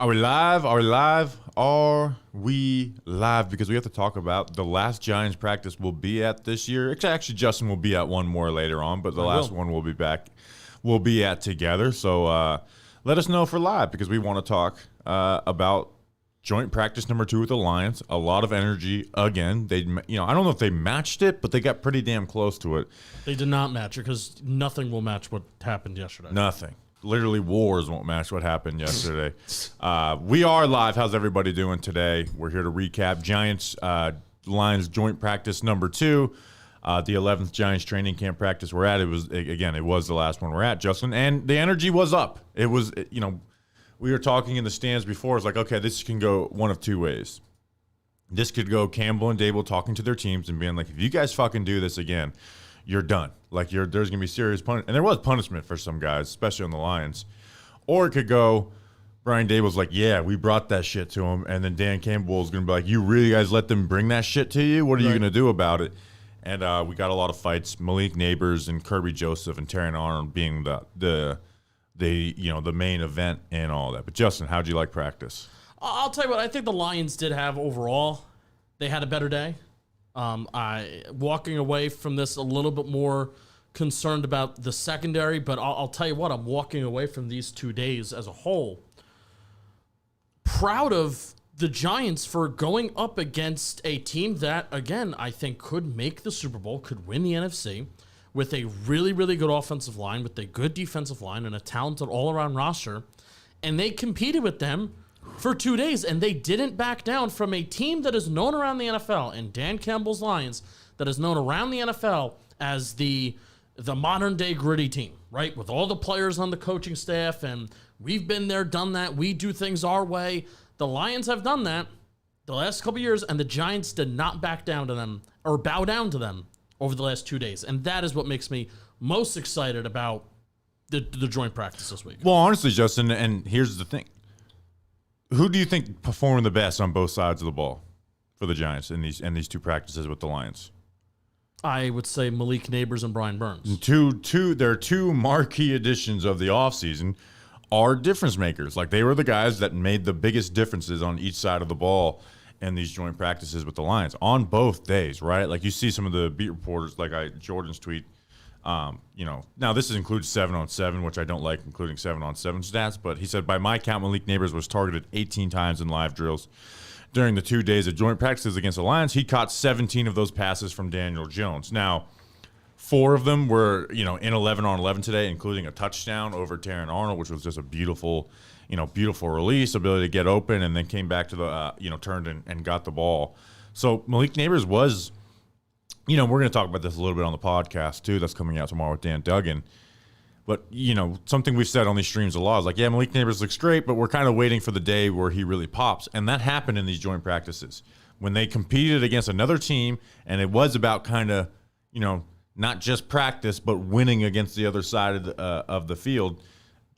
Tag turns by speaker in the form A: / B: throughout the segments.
A: Are we live? Are we live? Are we live? Because we have to talk about the last Giants practice we'll be at this year. Actually, Justin will be at one more later on, but the last one we'll be at together. So let us know if we're live, because we want to talk about joint practice number 2 with the Lions. A lot of energy again. I don't know if they matched it, but they got pretty damn close to it.
B: They did not match it, because nothing will match what happened yesterday.
A: Nothing. Literally, wars won't match what happened yesterday. We are live. How's everybody doing today? We're here to recap Giants Lions joint practice number 2, the 11th Giants training camp practice we're at. It was the last one we're at, Justin, and the energy was up. It was, we were talking in the stands before. It's like, okay, this can go one of two ways. This could go Campbell and Dable talking to their teams and being like, if you guys fucking do this again, you're done. Like, there's going to be serious punishment. And there was punishment for some guys, especially on the Lions. Or it could go, Brian Dable's like, yeah, we brought that shit to him. And then Dan Campbell's going to be like, you really guys let them bring that shit to you? What are you going to do about it? And we got a lot of fights. Malik Nabers and Kirby Joseph and Terran Arnold being the main event and all that. But Justin, how'd you like practice?
B: I'll tell you what, I think the Lions did have overall. They had a better day. Walking away from this a little bit more concerned about the secondary, but I'll tell you what, I'm walking away from these 2 days as a whole proud of the Giants for going up against a team that, again, I think could make the Super Bowl, could win the NFC, with a really, really good offensive line, with a good defensive line, and a talented all-around roster, and they competed with them for 2 days, and they didn't back down from a team that is known around the NFL, and Dan Campbell's Lions, that is known around the NFL as the modern-day gritty team, right? With all the players on the coaching staff, and we've been there, done that, we do things our way. The Lions have done that the last couple years, and the Giants did not back down to them, or bow down to them, over the last 2 days, and that is what makes me most excited about the joint practice this week.
A: Well, honestly, Justin, and here's the thing. Who do you think performed the best on both sides of the ball for the Giants in these two practices with the Lions?
B: I would say Malik Nabers and Brian Burns.
A: Their two marquee additions of the offseason are difference makers. Like, they were the guys that made the biggest differences on each side of the ball in these joint practices with the Lions on both days, right? Like, you see some of the beat reporters, like Jordan's tweet. Now this includes 7-on-7, which I don't like including 7-on-7 stats, but he said, by my count, Malik Nabers was targeted 18 times in live drills during the 2 days of joint practices against the Lions. He caught 17 of those passes from Daniel Jones. Now, 4 of them were, in 11-on-11 today, including a touchdown over Terran Arnold, which was just a beautiful release, ability to get open, and then came back to the, turned and got the ball. So Malik Nabers was, we're going to talk about this a little bit on the podcast, too, that's coming out tomorrow with Dan Duggan. But, something we've said on these streams a lot is like, yeah, Malik Nabers looks great, but we're kind of waiting for the day where he really pops. And that happened in these joint practices. When they competed against another team, and it was about kind of, not just practice, but winning against the other side of the field,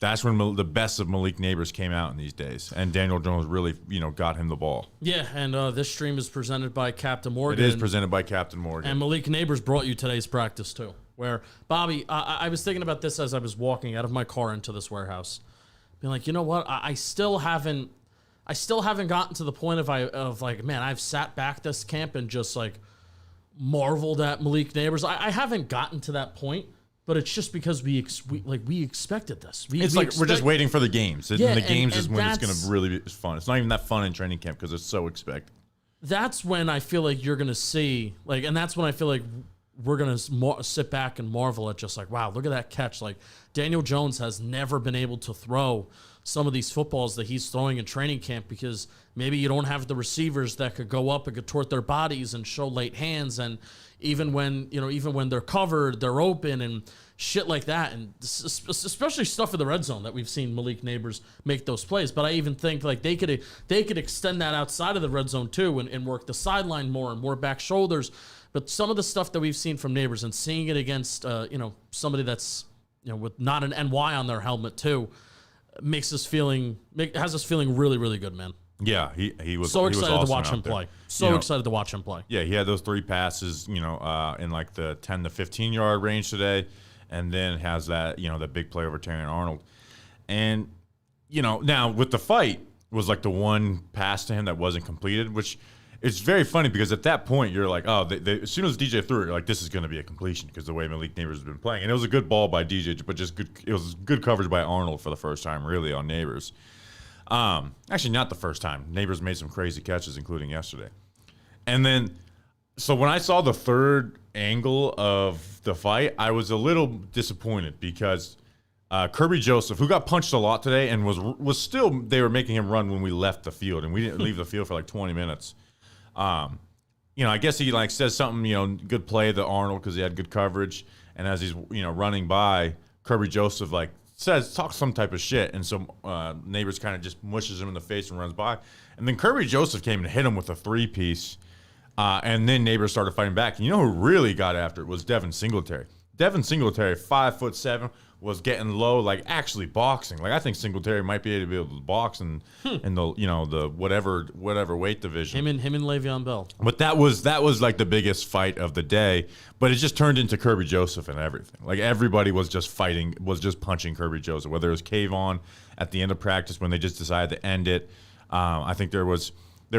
A: that's when the best of Malik Nabers came out in these days. And Daniel Jones really, got him the ball.
B: Yeah, and this stream is presented by Captain Morgan.
A: It is presented by Captain Morgan.
B: And Malik Nabers brought you today's practice, too. Where, Bobby, I was thinking about this as I was walking out of my car into this warehouse. Being like, you know what? I still haven't gotten to the point of like, man, I've sat back this camp and just, like, marveled at Malik Nabers. I haven't gotten to that point. But it's just because we expected this.
A: We're just waiting for the games. The games is when it's going to really be fun. It's not even that fun in training camp because it's so expected.
B: That's when I feel like you're going to see, and that's when I feel like we're going to sit back and marvel at just like, wow, look at that catch. Like, Daniel Jones has never been able to throw some of these footballs that he's throwing in training camp because maybe you don't have the receivers that could go up and contort their bodies and show late hands, and even when they're covered, they're open and shit like that, and especially stuff in the red zone that we've seen Malik Nabers make those plays. But I even think like they could extend that outside of the red zone too and work the sideline more and more back shoulders. But some of the stuff that we've seen from Nabers and seeing it against somebody that's with not an NY on their helmet too, has us feeling really, really good, man.
A: Yeah, he was
B: so excited
A: awesome
B: to watch him play. Excited to watch him play.
A: Yeah, he had those 3 passes, in like the 10 to 15 yard range today, and then has that that big play over Terran Arnold. And now with the fight, was like the one pass to him that wasn't completed, which is very funny because at that point you're like, oh, as soon as DJ threw it, you're like, this is going to be a completion because the way Malik Nabers has been playing. And it was a good ball by DJ, but just good. It was good coverage by Arnold for the first time, really, on Nabers. Actually, not the first time. Nabers made some crazy catches, including yesterday. And then, so when I saw the third angle of the fight, I was a little disappointed because Kirby Joseph, who got punched a lot today and was still, they were making him run when we left the field, and we didn't leave the field for like 20 minutes. I guess he like says something, good play to Arnold because he had good coverage, and as he's running by, Kirby Joseph like talks some type of shit, and so Nabers kind of just mushes him in the face and runs by, and then Kirby Joseph came and hit him with a 3-piece, and then Nabers started fighting back. And you know who really got after it was Devin Singletary. Devin Singletary, 5'7", was getting low, like actually boxing. Like I think Singletary might be able to box in the whatever weight division.
B: Him and Le'Veon Bell.
A: But that was like the biggest fight of the day. But it just turned into Kirby Joseph and everything. Like everybody was just punching Kirby Joseph. Whether it was Kayvon at the end of practice when they just decided to end it. I think there was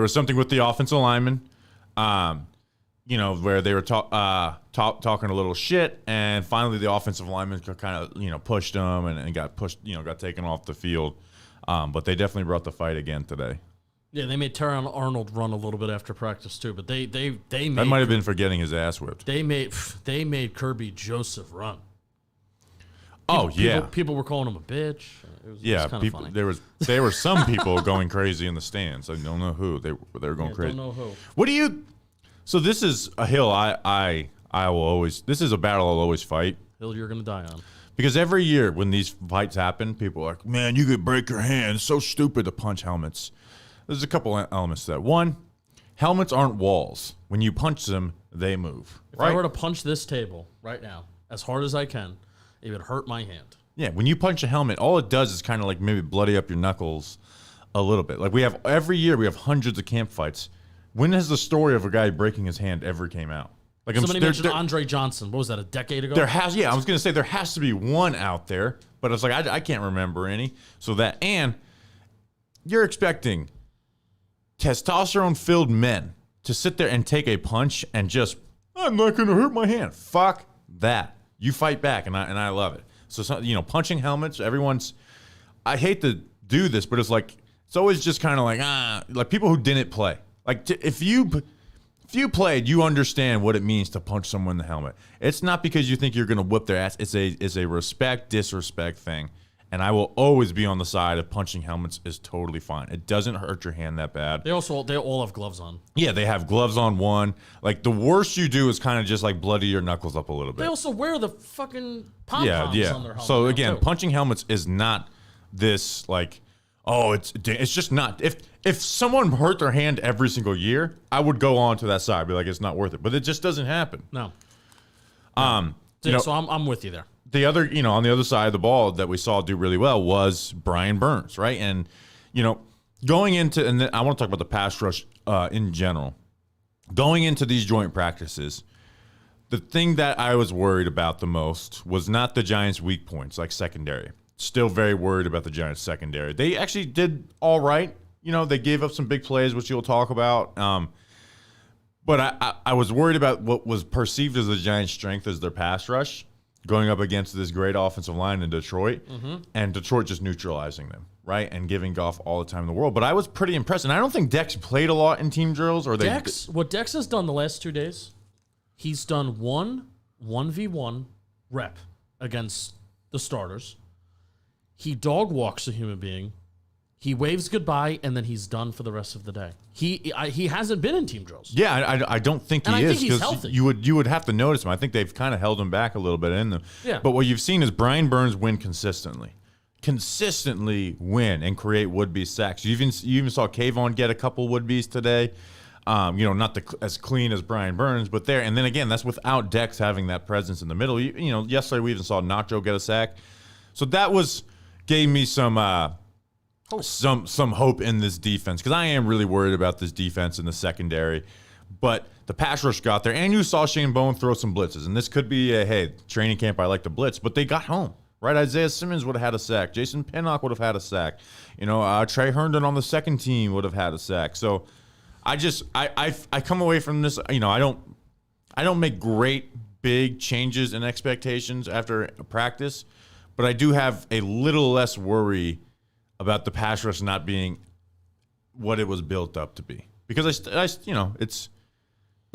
A: something with the offensive lineman. Where they were talking a little shit, and finally the offensive lineman kind of, pushed them and got pushed, got taken off the field. But they definitely brought the fight again today.
B: Yeah, they made Terron Arnold run a little bit after practice too, but they made
A: that might have been for getting his ass whipped.
B: They made Kirby Joseph run. People were calling him a bitch. It was kind of funny. There were some people going crazy in the stands. I don't know who they were going crazy. Don't know who.
A: What do you? So this is a hill I will always. This is a battle I'll always fight.
B: Hill you're gonna die on.
A: Because every year when these fights happen, people are like, "Man, you could break your hand. It's so stupid to punch helmets." There's a couple elements to that. One, helmets aren't walls. When you punch them, they move.
B: If I were to punch this table right now as hard as I can, it would hurt my hand.
A: Yeah, when you punch a helmet, all it does is kind of like maybe bloody up your knuckles a little bit. Like every year we have hundreds of camp fights. When has the story of a guy breaking his hand ever came out? Like
B: somebody mentioned Andre Johnson. What was that, a decade ago?
A: I was going to say there has to be one out there, but it's like I can't remember any. So and you're expecting testosterone-filled men to sit there and take a punch and just, I'm not going to hurt my hand. Fuck that. You fight back, and I love it. So punching helmets, I hate to do this, but it's like, it's always just kind of like people who didn't play. Like if you played, you understand what it means to punch someone in the helmet. It's not because you think you're going to whip their ass. It's a respect, disrespect thing. And I will always be on the side of punching helmets is totally fine. It doesn't hurt your hand that bad.
B: They all have gloves on.
A: Yeah, they have gloves on one. Like the worst you do is kind of just like bloody your knuckles up a little bit.
B: They also wear the fucking pom-poms on their helmet.
A: So again, punching helmets is not this like, oh, it's just not. If someone hurt their hand every single year, I would go on to that side, be like, it's not worth it. But it just doesn't happen.
B: No. So I'm with you there.
A: The other, on the other side of the ball that we saw do really well was Brian Burns, right? And, going into, and then I want to talk about the pass rush in general. Going into these joint practices, the thing that I was worried about the most was not the Giants' weak points, like secondary. Still very worried about the Giants' secondary. They actually did all right. They gave up some big plays, which you'll talk about. But I was worried about what was perceived as the Giants' strength as their pass rush, going up against this great offensive line in Detroit, and Detroit just neutralizing them, right, and giving Goff all the time in the world. But I was pretty impressed, and I don't think Dex played a lot in team drills.
B: What Dex has done the last 2 days, he's done 1v1 rep against the starters. He dog walks a human being. He waves goodbye, and then he's done for the rest of the day. He hasn't been in team drills.
A: Yeah, I don't think he is,
B: because
A: you would have to notice him. I think they've kind of held him back a little bit in them.
B: Yeah.
A: But what you've seen is Brian Burns win consistently win and create would-be sacks. You even saw Kayvon get a couple would-bes today. Not as clean as Brian Burns, but there. And then again, that's without Dex having that presence in the middle. Yesterday we even saw Nacho get a sack. So that gave me some hope in this defense, because I am really worried about this defense in the secondary. But the pass rush got there, and you saw Shane Bowen throw some blitzes. And this could be training camp, I like to blitz, but they got home, right? Isaiah Simmons would have had a sack. Jason Pinnock would have had a sack. Trey Herndon on the second team would have had a sack. So I come away from this, I don't make great big changes in expectations after a practice, but I do have a little less worry about the pass rush not being what it was built up to be. Because it's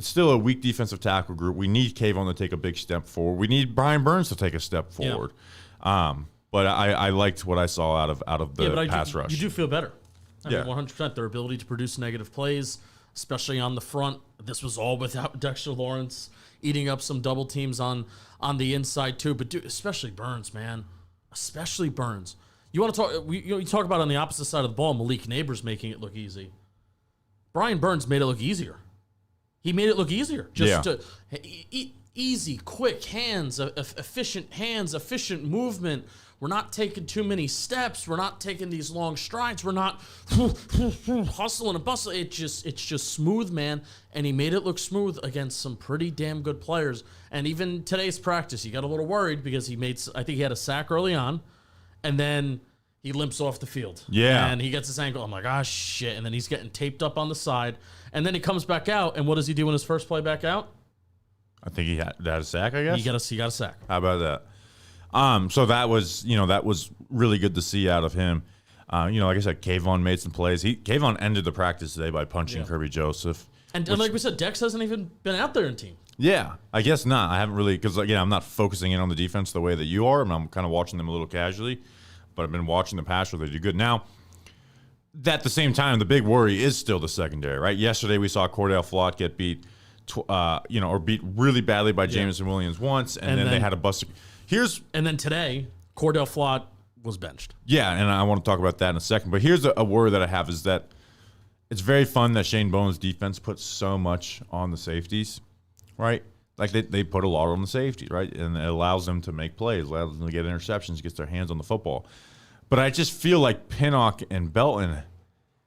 A: still a weak defensive tackle group. We need Kayvon to take a big step forward. We need Brian Burns to take a step forward. Yeah. But I liked what I saw out of the pass rush.
B: You do feel better. I mean, 100%. Their ability to produce negative plays, especially on the front. This was all without Dexter Lawrence eating up some double teams on the inside too. But especially Burns, man. Especially Burns. You want to talk? You talk about on the opposite side of the ball, Malik Nabers making it look easy. Brian Burns made it look easier. He made it look easier. Easy, quick hands, efficient movement. We're not taking too many steps. We're not taking these long strides. We're not hustling and bustling. It's just smooth, man. And he made it look smooth against some pretty damn good players. And even today's practice, he got a little worried because I think he had a sack early on, and then he limps off the field.
A: Yeah.
B: And he gets his ankle. I'm like, shit. And then he's getting taped up on the side. And then he comes back out. And what does he do in his first play back out?
A: I think he had a sack, I guess.
B: He got a sack.
A: How about that? So that was really good to see out of him. Like I said, Kayvon made some plays. Kayvon ended the practice today by punching Kirby Joseph.
B: And like we said, Dex hasn't even been out there in team.
A: Yeah, I guess not. I haven't really, because I'm not focusing in on the defense the way that you are, and I'm kind of watching them a little casually. But I've been watching the pass rush. They do good. Now, at the same time, the big worry is still the secondary, right? Yesterday we saw Cordell Flott get beat, or beat really badly by Jameson Williams once, and then they had a bust.
B: And then today, Cordell Flott was benched.
A: Yeah, and I want to talk about that in a second. But here's a worry that I have is that it's very fun that Shane Bowen's defense puts so much on the safeties, right? Like they put a lot on the safety, right? And it allows them to make plays, allows them to get interceptions, gets their hands on the football. But I just feel like Pinnock and Belton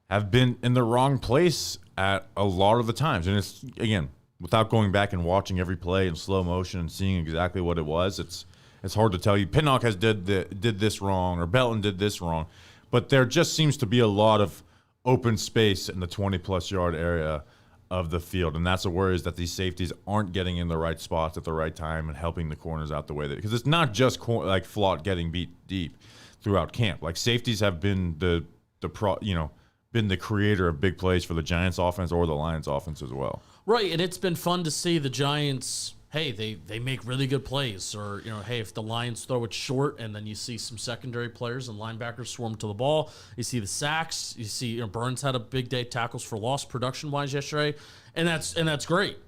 A: have been in the wrong place at a lot of the times. And it's, again, without going back and watching every play in slow motion and seeing exactly what it was, it's hard to tell you. Pinnock did this wrong, or Belton did this wrong. But there just seems to be a lot of open space in the 20-plus yard area of the field, and that's a worry, is that these safeties aren't getting in the right spots at the right time and helping the corners out the way that, because it's not just like Flott getting beat deep throughout camp. Like, safeties have been been the creator of big plays for the Giants offense or the Lions offense as well.
B: Right, and it's been fun to see the Giants. Hey, they make really good plays, or hey, if the Lions throw it short, and then you see some secondary players and linebackers swarm to the ball. You see the sacks. You see Burns had a big day, tackles for loss production wise yesterday, and that's great.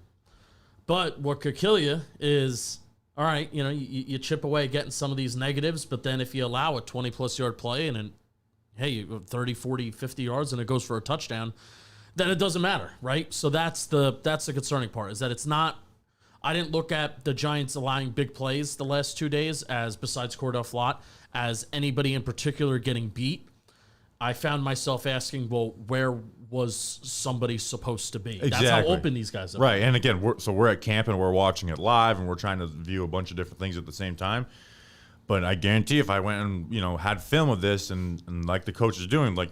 B: But what could kill you is, all right, you chip away getting some of these negatives, but then if you allow a 20-plus yard play and you 30, 40, 50 yards and it goes for a touchdown, then it doesn't matter, right? So that's the concerning part, is that it's not. I didn't look at the Giants allowing big plays the last 2 days as, besides Cordell Flott, as anybody in particular getting beat. I found myself asking, well, where was somebody supposed to be?
A: Exactly.
B: That's how open these guys are.
A: Right, and again, we're at camp and we're watching it live and we're trying to view a bunch of different things at the same time. But I guarantee if I went and had film of this and like the coach is doing, like,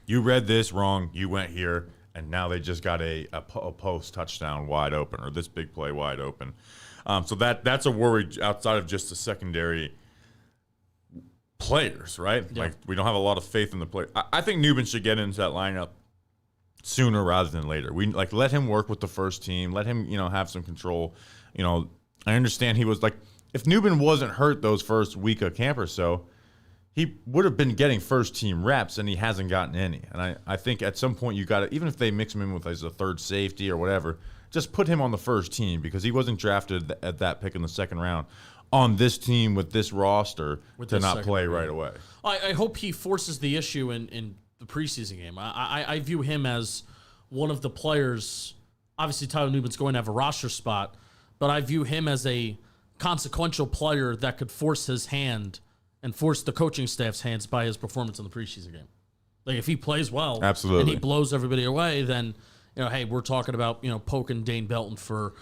A: you read this wrong, you went here, and now they just got a post touchdown wide open, or this big play wide open. So that's a worry outside of just the secondary players, right? Yeah. Like, we don't have a lot of faith in the play. I think Nubin should get into that lineup sooner rather than later. We let him work with the first team, let him have some control. I understand he was like, if Nubin wasn't hurt those first week of camp or so, he would have been getting first-team reps, and he hasn't gotten any. And I think at some point you got to, even if they mix him in with as a third safety or whatever, just put him on the first team, because he wasn't drafted at that pick in the second round on this team with this roster to not play right away.
B: I hope he forces the issue in the preseason game. I view him as one of the players. Obviously, Tyler Nubin's going to have a roster spot, but I view him as a consequential player that could force his hand and force the coaching staff's hands by his performance in the preseason game. Like, if he plays well,
A: absolutely,
B: and he blows everybody away, then hey, we're talking about poking Dane Belton for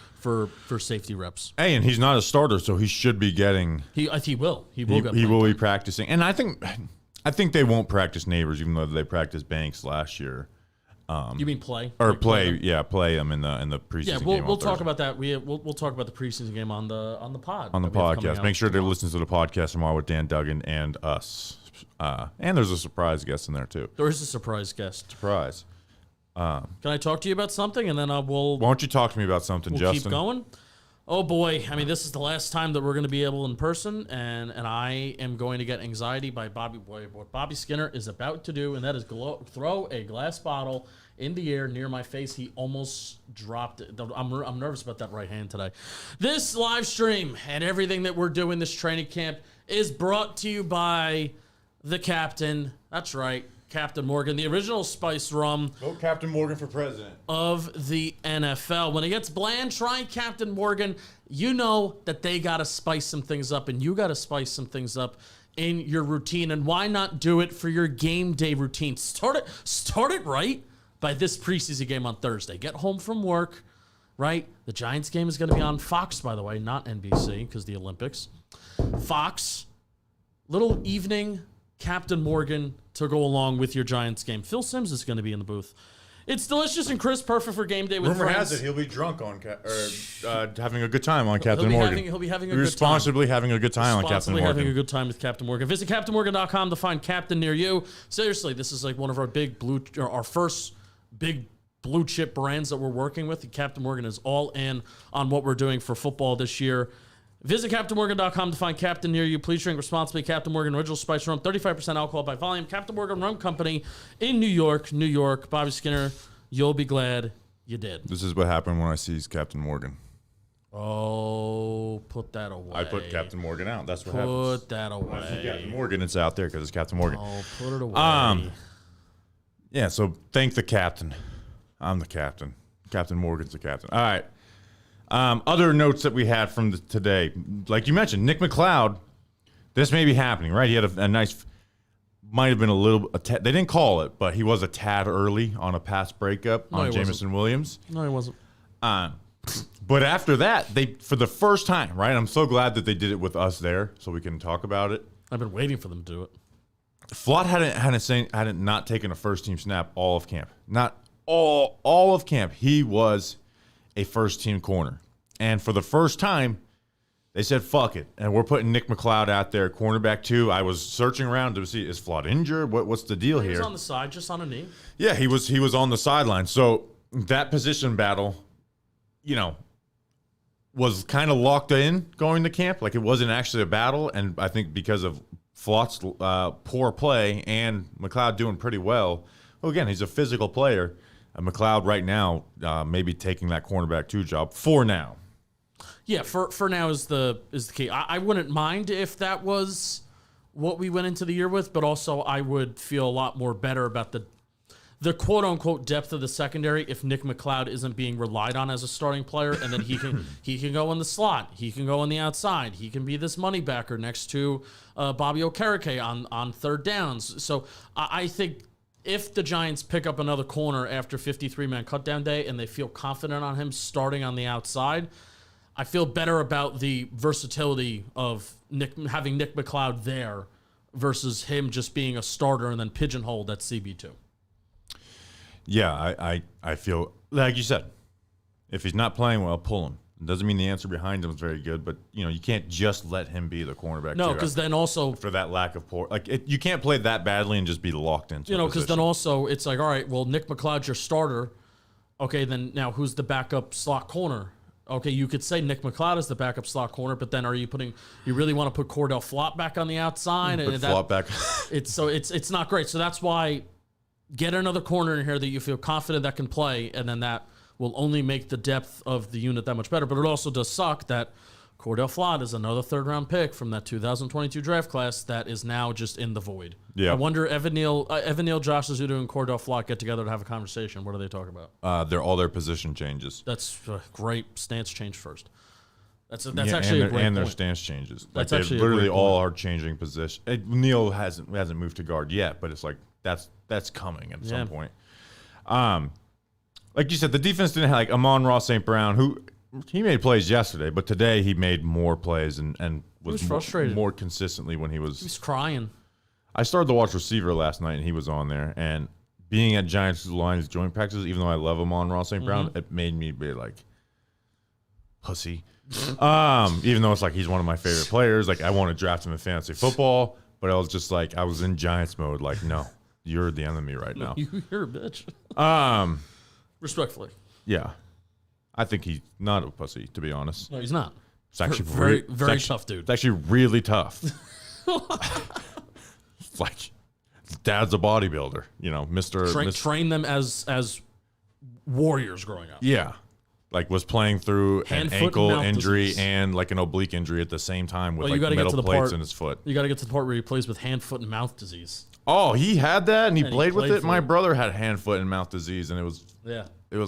B: safety reps.
A: Hey, and he's not a starter, so he should be getting.
B: He will. He will
A: be practicing, and I think they won't practice Nabers, even though they practiced Banks last year.
B: You mean play
A: or like play? Yeah, play them in the preseason.
B: Yeah,
A: game
B: we'll talk about that. We'll talk about the preseason game on the pod.
A: On the podcast, make sure to listen to the podcast tomorrow with Dan Duggan and us. And there's a surprise guest in there too.
B: There is a surprise guest.
A: Surprise.
B: Can I talk to you about something, and then we'll?
A: Why don't you talk to me about something, Justin?
B: Keep going. Oh boy, I mean, this is the last time that we're going to be able in person, and I am going to get anxiety by what Bobby Skinner is about to do, and that is throw a glass bottle in the air near my face. He almost dropped it. I'm nervous about that right hand today. This live stream and everything that we're doing this training camp is brought to you by the captain. That's right. Captain Morgan, the original spice rum.
A: Vote Captain Morgan for president
B: of the NFL. When it gets bland, try Captain Morgan. You know that they got to spice some things up, and you got to spice some things up in your routine. And why not do it for your game day routine? Start it right by this preseason game on Thursday. Get home from work, right? The Giants game is going to be on Fox, by the way, not NBC, because the Olympics. Fox, little evening Captain Morgan to go along with your Giants game. Phil Simms is going to be in the booth. It's delicious and crisp, perfect for game day with
A: Rumor
B: friends.
A: has it he'll be drunk on having a good time on Captain Morgan.
B: He'll be having a good time.
A: Responsibly having a good time on Captain Morgan.
B: Having a good time with Captain Morgan. Visit CaptainMorgan.com to find Captain near you. Seriously, this is like one of our first big blue chip brands that we're working with. Captain Morgan is all in on what we're doing for football this year. Visit CaptainMorgan.com to find Captain near you. Please drink responsibly. Captain Morgan Original Spice Rum, 35% alcohol by volume. Captain Morgan Rum Company in New York. Bobby Skinner, you'll be glad you did.
A: This is what happened when I seized Captain Morgan.
B: Oh, put that away.
A: I put Captain Morgan out. That's what happens.
B: Put that away.
A: When I see Captain Morgan, it's out there because it's Captain Morgan.
B: Oh, put it away.
A: Yeah, so thank the captain. I'm the captain. Captain Morgan's the captain. All right. Other notes that we had from today, like you mentioned, Nick McLeod, this may be happening, right? He had a nice, might have been a little, they didn't call it, but he was a tad early on a pass breakup on Jameson Williams.
B: No, he wasn't.
A: But after that, for the first time, right? I'm so glad that they did it with us there so we can talk about it.
B: I've been waiting for them to do it.
A: Flott hadn't not taken a first team snap all of camp. Not all of camp. He was a first-team corner. And for the first time, they said, fuck it. And we're putting Nick McLeod out there, cornerback 2. I was searching around to see, is Flott injured? What's the deal here?
B: He was on the side, just on a knee.
A: Yeah, he was on the sideline. So that position battle, was kind of locked in going to camp. Like, it wasn't actually a battle. And I think because of Flott's poor play and McLeod doing pretty well, again, he's a physical player. McLeod right now maybe taking that cornerback 2 job for now.
B: Yeah, for now is the key. I wouldn't mind if that was what we went into the year with, but also I would feel a lot more better about the quote unquote depth of the secondary if Nick McLeod isn't being relied on as a starting player, and then he can go in the slot, he can go on the outside, he can be this money backer next to Bobby Okereke on third downs. So I think if the Giants pick up another corner after 53-man cutdown day and they feel confident on him starting on the outside, I feel better about the versatility of having Nick McLeod there versus him just being a starter and then pigeonholed at CB2.
A: Yeah, I feel, like you said, if he's not playing well, pull him. It doesn't mean the answer behind him is very good, but you can't just let him be the cornerback.
B: No, because then also
A: for that lack of you can't play that badly and just be locked into.
B: Because then also it's like, all right, well, Nick McLeod's your starter. Okay, then now who's the backup slot corner? Okay, you could say Nick McLeod is the backup slot corner, but then you really want to put Cordell Flott back on the outside?
A: Put Flott back.
B: It's not great. So that's why get another corner in here that you feel confident that can play, and then that will only make the depth of the unit that much better. But it also does suck that Cordell Flott is another third-round pick from that 2022 draft class that is now just in the void. Yeah. I wonder Evan Neal, Josh Azudu, and Cordell Flott get together to have a conversation. What do they talk about?
A: They're all their position changes.
B: That's great. Stance change first. That's actually
A: a
B: great
A: and
B: point.
A: their stance changes.
B: That's
A: like
B: actually
A: literally all are changing position. Neal hasn't moved to guard yet, but it's like that's coming at some point. like you said, the defense didn't have like Amon-Ra St. Brown, who he made plays yesterday, but today he made more plays and was
B: frustrated.
A: more consistently when he was.
B: He was crying.
A: I started to watch receiver last night, and he was on there. And being at Giants Lions joint practices, even though I love Amon-Ra St. Brown, it made me be like pussy. Even though it's like he's one of my favorite players, like I want to draft him in fantasy football, but I was just like I was in Giants mode, like no, you're the enemy right now.
B: You're a bitch. Respectfully.
A: Yeah, I think he's not a pussy, to be honest.
B: No, he's not.
A: It's actually
B: very tough, dude.
A: It's actually really tough. It's like dad's a bodybuilder, Mr.
B: Train them as warriors growing up.
A: Yeah. Like was playing through
B: Hand,
A: an
B: foot,
A: ankle
B: and mouth
A: injury
B: disease.
A: and like an oblique injury at the same time with
B: Well, you
A: like
B: gotta get to
A: metal
B: the
A: plates
B: part-
A: in his foot.
B: You got to get to the part where he plays with hand, foot, and mouth disease.
A: Oh, he had that and he played with
B: played
A: it?
B: for
A: My
B: it.
A: brother had hand, foot, and mouth disease and it was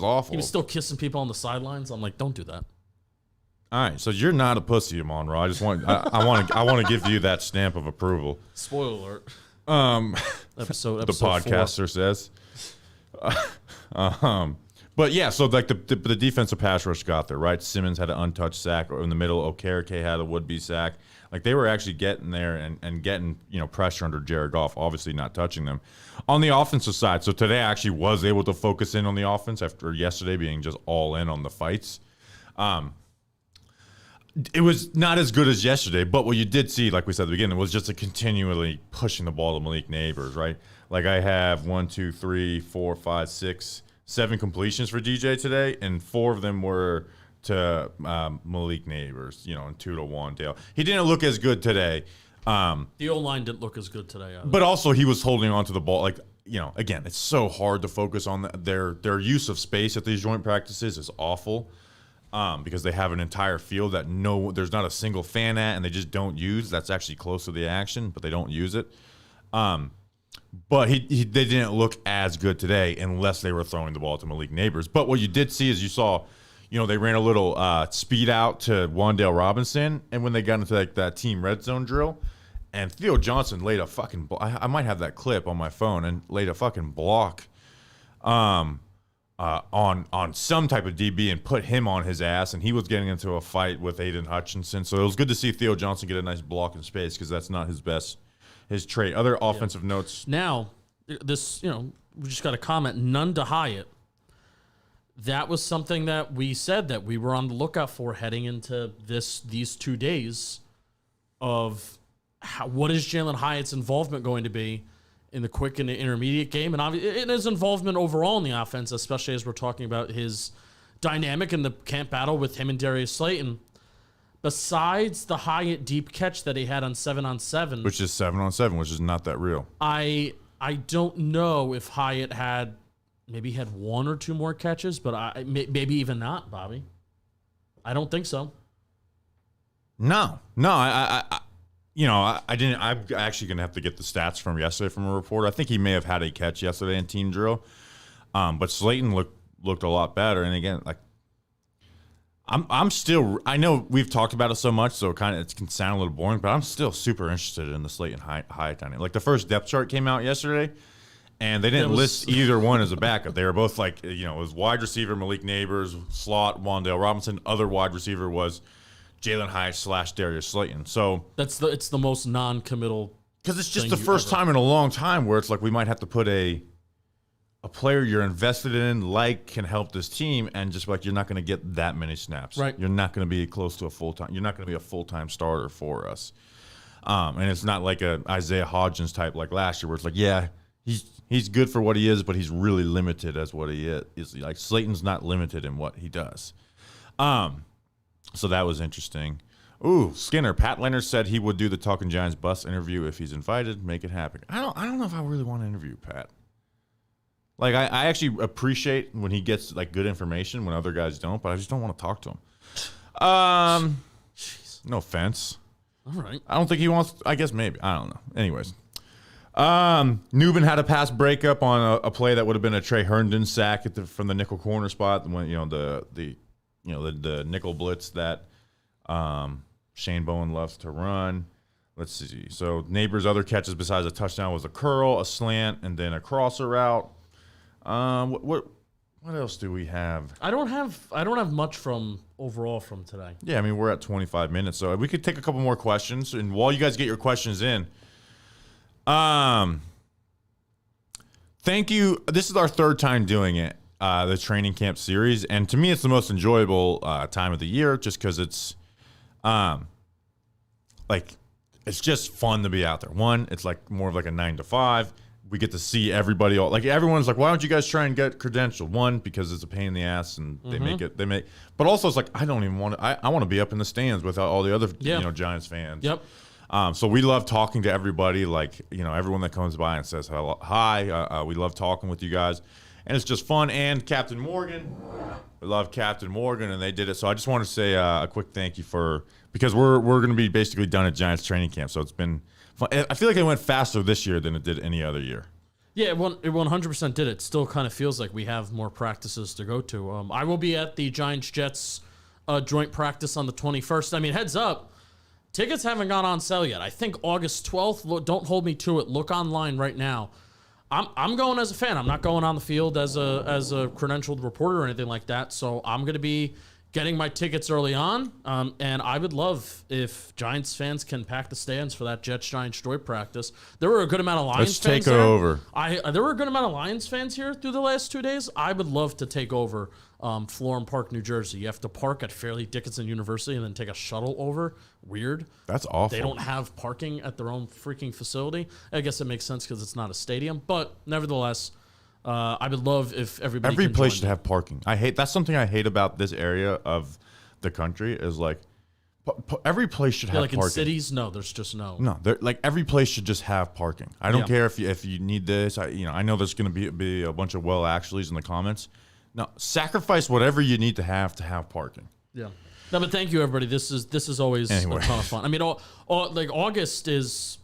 A: awful.
B: He was still kissing people on the sidelines. I'm like, don't do that.
A: All right, so you're not a pussy, Amon-Ra. I just want I want to give you that stamp of approval.
B: Spoiler alert. Episode
A: The podcaster says. But yeah, so like the defensive pass rush got there, right? Simmons had an untouched sack in the middle. Okereke had a would-be sack. Like they were actually getting there and getting pressure under Jared Goff, obviously not touching them. On the offensive side, so today I actually was able to focus in on the offense after yesterday being just all in on the fights. It was not as good as yesterday, but what you did see, like we said at the beginning, was just a continually pushing the ball to Malik Nabers, right? Like I have 1, 2, 3, 4, 5, 6, 7 completions for DJ today, and 4 of them were to Malik Nabers, and 2 to Wandale. He didn't look as good today.
B: The O-line didn't look as good today either.
A: But also he was holding on to the ball. Like, again, it's so hard to focus on their use of space at these joint practices is awful. Because they have an entire field that there's not a single fan at, and they just don't use. That's actually close to the action, but they don't use it. But they didn't look as good today unless they were throwing the ball to Malik Nabers. But what you did see is you saw, they ran a little speed out to Wandale Robinson, and when they got into like that team red zone drill, and Theo Johnson laid a fucking I might have that clip on my phone and laid a fucking block. On some type of DB and put him on his ass, and he was getting into a fight with Aiden Hutchinson. So it was good to see Theo Johnson get a nice block in space because that's not his trait. Other offensive notes.
B: Now, this, we just got a comment, none to Hyatt. That was something that we said that we were on the lookout for heading into these 2 days of what is Jalen Hyatt's involvement going to be in the quick and the intermediate game, and obviously in his involvement overall in the offense, especially as we're talking about his dynamic in the camp battle with him and Darius Slayton. Besides the Hyatt deep catch that he had on 7-on-7,
A: Which is 7-on-7, which is not that real.
B: I don't know if Hyatt had 1 or 2 more catches, but maybe even not, Bobby. I don't think so.
A: No, I didn't. I'm actually going to have to get the stats from yesterday from a reporter. I think he may have had a catch yesterday in team drill, but Slayton looked a lot better. And again, like I'm still. I know we've talked about it so much, so it can sound a little boring, but I'm still super interested in the Slayton Hyatt dynamic. Like the first depth chart came out yesterday, and they didn't list either one as a backup. They were both like it was wide receiver Malik Nabers, slot Wandale Robinson. Other wide receiver was Jalen Hyatt / Darius Slayton. So
B: it's the most non-committal,
A: because it's just the first time in a long time where it's like we might have to put a player you're invested in, can help this team, and just like you're not going to get that many snaps.
B: Right.
A: You're not going to be close to a full-time. You're not going to be a full-time starter for us. And it's not like a Isaiah Hodgins type like last year where it's like, yeah, he's good for what he is, but he's really limited as what he is. Like Slayton's not limited in what he does. So that was interesting. Ooh, Skinner. Pat Leonard said he would do the Talking Giants bus interview if he's invited. Make it happen. I don't know if I really want to interview Pat. Like I actually appreciate when he gets like good information when other guys don't, but I just don't want to talk to him. No offense.
B: All right.
A: I don't think he wants. I guess maybe. I don't know. Anyways, Newbin had a pass breakup on a play that would have been a Trey Herndon sack from the nickel corner spot when the nickel blitz that Shane Bowen loves to run. Let's see. So Nabers' other catches besides a touchdown was a curl, a slant, and then a crosser route. What else do we have?
B: I don't have much from today.
A: Yeah, I mean, we're at 25 minutes, so we could take a couple more questions. And while you guys get your questions in, thank you. This is our third time doing it, the training camp series. And to me, it's the most enjoyable time of the year just because it's it's just fun to be out there. One, it's like more of like a 9 to 5. We get to see everybody. Everyone's like, why don't you guys try and get credentialed? One, because it's a pain in the ass, and but also it's like I don't even want to. I want to be up in the stands with all the other Giants fans.
B: Yep.
A: So we love talking to everybody. Everyone that comes by and says hello, hi. We love talking with you guys, and it's just fun. And Captain Morgan, we love Captain Morgan, and they did it. So I just want to say a quick thank you because we're going to be basically done at Giants training camp. So it's been fun. I feel like it went faster this year than it did any other year.
B: Yeah, it 100% did. It still kind of feels like we have more practices to go to. I will be at the Giants-Jets joint practice on the 21st. I mean, heads up, tickets haven't gone on sale yet. I think August 12th. Don't hold me to it. Look online right now. I'm going as a fan. I'm not going on the field as a credentialed reporter or anything like that. So I'm going to be getting my tickets early on, and I would love if Giants fans can pack the stands for that Jets-Giants joint practice. There were a good amount of Lions fans
A: Let's take it over.
B: There were a good amount of Lions fans here through the last 2 days. I would love to take over Florham Park, New Jersey. You have to park at Fairleigh Dickinson University and then take a shuttle over. Weird.
A: That's awful.
B: They don't have parking at their own freaking facility. I guess it makes sense because it's not a stadium, but nevertheless, I would love if everybody.
A: Every place should have parking. That's something I hate about this area of the country is like every place should have
B: like
A: parking.
B: In cities, no, there's just no.
A: No, like every place should just have parking. I don't care if you need this. I know there's going to be a bunch of actuallys in the comments. No, sacrifice whatever you need to have parking.
B: Yeah. No, but thank you everybody. This is always a ton of fun. I mean, August is.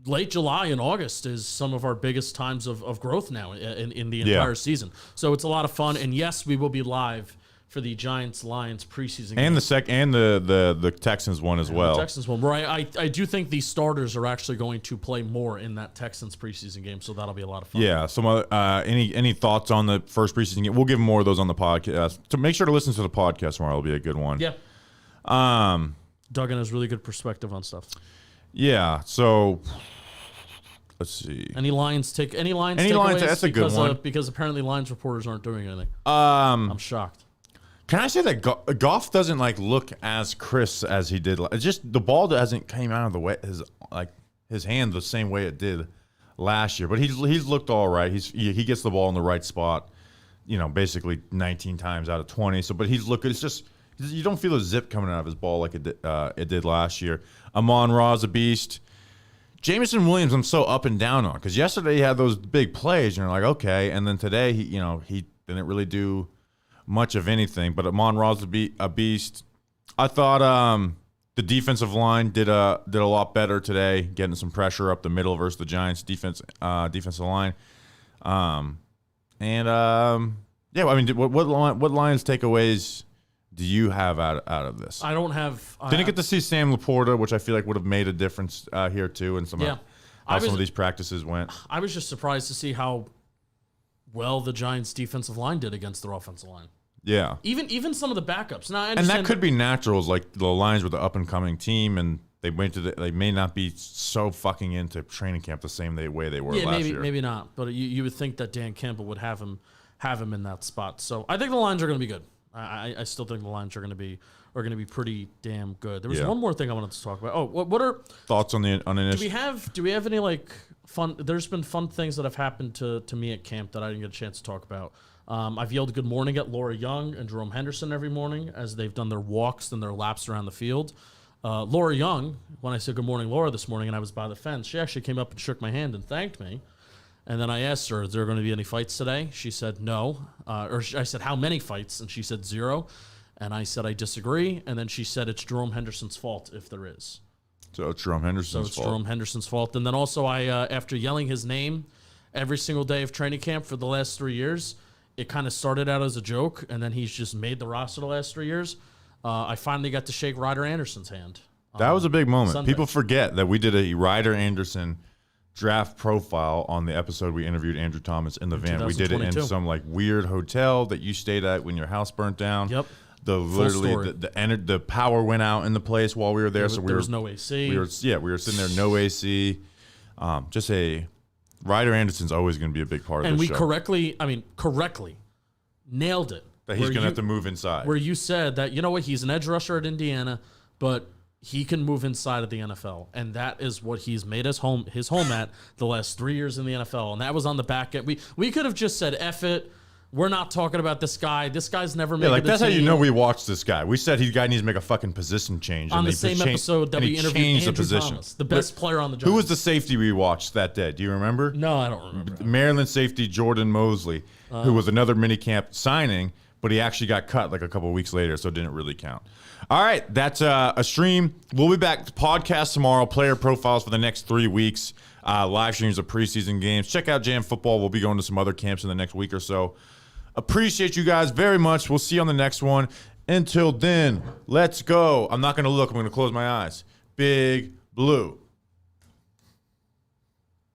B: Late July and August is some of our biggest times of growth now in the entire season. So it's a lot of fun. And yes, we will be live for the Giants-Lions preseason game.
A: The Texans one as well.
B: The Texans one, where I do think the starters are actually going to play more in that Texans preseason game, so that'll be a lot of fun.
A: Yeah. Some any thoughts on the first preseason game? We'll give more of those on the podcast. So make sure to listen to the podcast tomorrow. It'll be a good one.
B: Yeah. Duggan has really good perspective on stuff.
A: Yeah. So let's see.
B: Any Lions takeaways?
A: That's a good one.
B: Because apparently Lions reporters aren't doing anything. I'm shocked.
A: Can I say that Goff doesn't look as crisp as he did? It's just the ball hasn't came out of the way his hand the same way it did last year. But he's looked all right. He gets the ball in the right spot. Basically 19 times out of 20. So, but he's looking. It's just you don't feel a zip coming out of his ball like it did last year. Amon-Ra's a beast. Jameson Williams, I'm so up and down on because yesterday he had those big plays, and you're like, okay, and then today he didn't really do much of anything. But Amon-Ra's a beast. I thought the defensive line did a lot better today, getting some pressure up the middle versus the Giants defensive line. I mean, what Lions takeaways do you have out of this?
B: I don't have.
A: Didn't get to see Sam Laporta, which I feel like would have made a difference here too, and some of these practices went.
B: I was just surprised to see how well the Giants' defensive line did against their offensive line.
A: Yeah,
B: even some of the backups. Now,
A: and that could be natural. Like the Lions were the up and coming team, and they may not be so fucking into training camp the same way they were last year.
B: Maybe not. But you would think that Dan Campbell would have him in that spot. So I think the Lions are going to be good. I still think the Lions are going to be pretty damn good. There was one more thing I wanted to talk about. Oh, what are
A: thoughts on the
B: Do we have any fun? There's been fun things that have happened to me at camp that I didn't get a chance to talk about. I've yelled good morning at Laura Young and Jerome Henderson every morning as they've done their walks and their laps around the field. Laura Young, when I said good morning, Laura, this morning, and I was by the fence, she actually came up and shook my hand and thanked me. And then I asked her, is there going to be any fights today? She said no. I said, how many fights? And she said 0. And I said, I disagree. And then she said, it's Jerome Henderson's fault if there is.
A: So it's Jerome Henderson's fault.
B: Jerome Henderson's fault. And then also after yelling his name every single day of training camp for the last 3 years, it kind of started out as a joke. And then he's just made the roster the last 3 years. I finally got to shake Ryder Anderson's hand.
A: That was a big moment.
B: Sunday.
A: People forget that we did a Ryder Anderson draft profile on the episode we interviewed Andrew Thomas in the van. We did it in
B: 2022.
A: some like weird hotel that you stayed at when your house burnt down.
B: Yep.
A: The power went out in the place while we were there, so
B: there was no AC.
A: We were sitting there, no AC. Just a Ryder Anderson's always going to be a big part of
B: and
A: this
B: we
A: show.
B: correctly nailed it.
A: That he's going to have to move inside.
B: Where you said that, you know what, he's an edge rusher at Indiana, but he can move inside of the NFL, and that is what he's made his home at the last 3 years in the NFL, and that was on the back end. We could have just said, F it. We're not talking about this guy. This guy's never made the
A: that's
B: team.
A: how you know we watched this guy. We said guy needs to make a fucking position change.
B: On the same episode that we interviewed Andrew Thomas, the best player on the Giants.
A: Who was the safety we watched that day? Do you remember?
B: No, I don't remember.
A: Maryland safety Jordan Mosley, who was another minicamp signing, but he actually got cut like a couple of weeks later, so it didn't really count. All right, that's a stream. We'll be back to podcast tomorrow, player profiles for the next 3 weeks, live streams of preseason games. Check out Jam Football. We'll be going to some other camps in the next week or so. Appreciate you guys very much. We'll see you on the next one. Until then, let's go. I'm not going to look. I'm going to close my eyes. Big Blue.